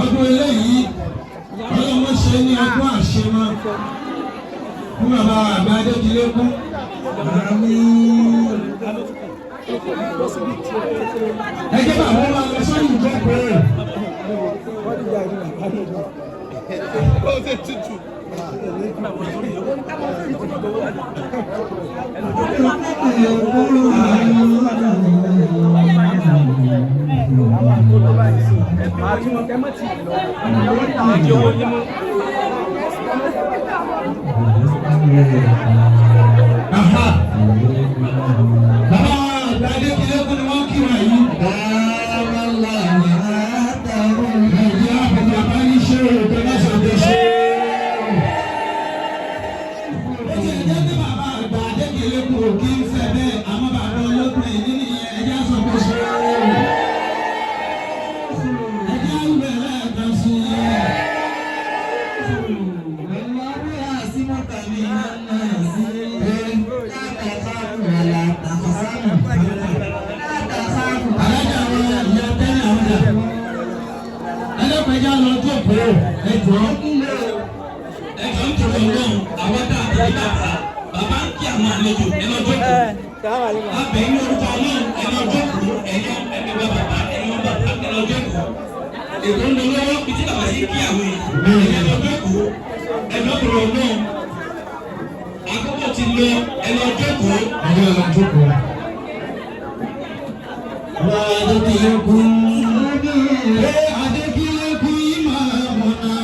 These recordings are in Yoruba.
ọdún eléyìí ọlọ́mọ ṣe ní ọdún àṣemọ́ fún bàbá àgbà Adédìlékún. Ẹ jẹ́ bàbá wa lọ sọ́yìn ìjọba rẹ̀. Bàbá Adédìlékún ni wọ́n kí wa yìí. Nàìjíríà bàbá bá ní ṣe òkè lọ́sọ̀dọ̀ ṣe. Ó ti ẹ̀jẹ̀ tí bàbá àgbà Adédìlékún ò kí ń fẹ́ bẹ́ẹ̀ àmọ́ bàbá olókùnrin nínú ìyẹn ẹ̀jẹ̀ sọ pé ṣe. Ẹ̀jẹ̀ ń bẹ̀rẹ̀ ẹ̀kan sí i. Ẹlẹ́pẹ̀já lọ jókòó ẹ̀jọ́ ń tọrọ lọ́hùn àwọn tá a ti bàbá bàbá ń kí àwọn àlejò ẹ lọ jókòó. Abẹ́ ní orúkọ ọlọ́run ẹ lọ jókòó ẹ̀yọ́ ẹ̀mẹ̀gbẹ́ bàbá ẹ̀yọ́ bàbá ẹ lọ jókòó. Ètò ń lọ lọ́wọ́ bí tí bàbá sì kí àwọn èèyàn ẹ lọ jókòó ẹ lọ tọrọ lọ́hùn. Àkókò ti lọ ẹ lọ jókòó. Ẹ lọ jókòó. Wà á Adédìlékún. Adédìlékún yìí máa mọ̀ náà.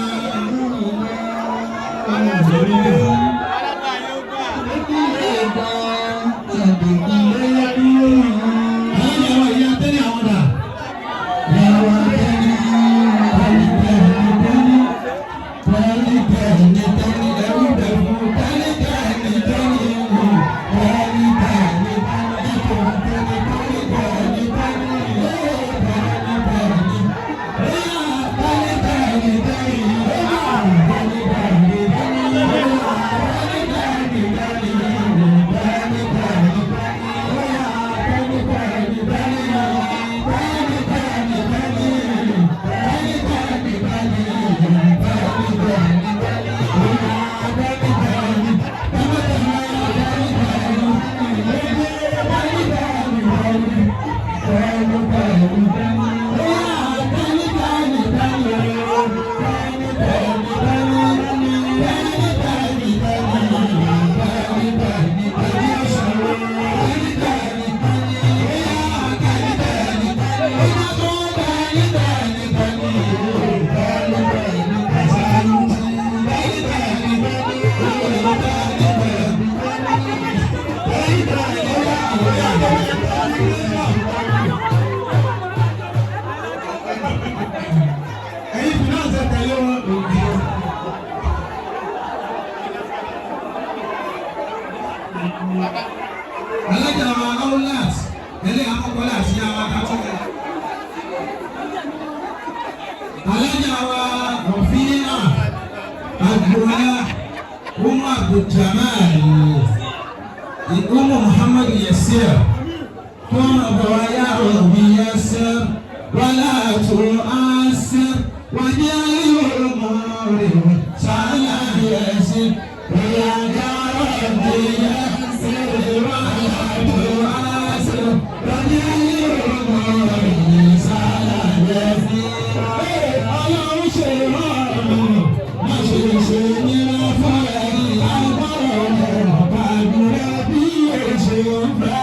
Alájà wa Aulat ẹlẹ́ àkọ́kọ́lá àti àwọn akátọ́lẹ̀. Alájà wa Rọ̀fíà Àgbọ̀lá Abduljamal Muhammad Yasir kọ́nà bọ̀wá yá Rabbi Yasir wàlá tó Asir wàdí ayé mọ̀ọ́rẹ́ sàlá Yasir wàlá yá Rabbi Yasir wàlá tó Asir wàdí ayé mọ̀ọ́rẹ́ sàlá Yasir. Ọlọ́run ṣe rọrùn má ṣe ṣe nira fún ẹ̀rí agbára ọ̀pá àdúrà bí èṣe ń bá.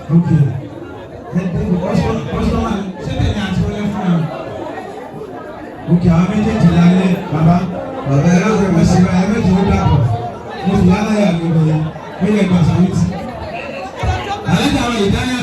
Okay. Okay, àwọn méjèèjì lálẹ́ bàbá ẹ̀rọ ìgbà síra ẹ̀ méjì ó dàpọ̀ mo sì lálẹ́ yà gbogbo yẹn ó yẹ gbà sáwìtì. Àlejò àwọn ìdáyà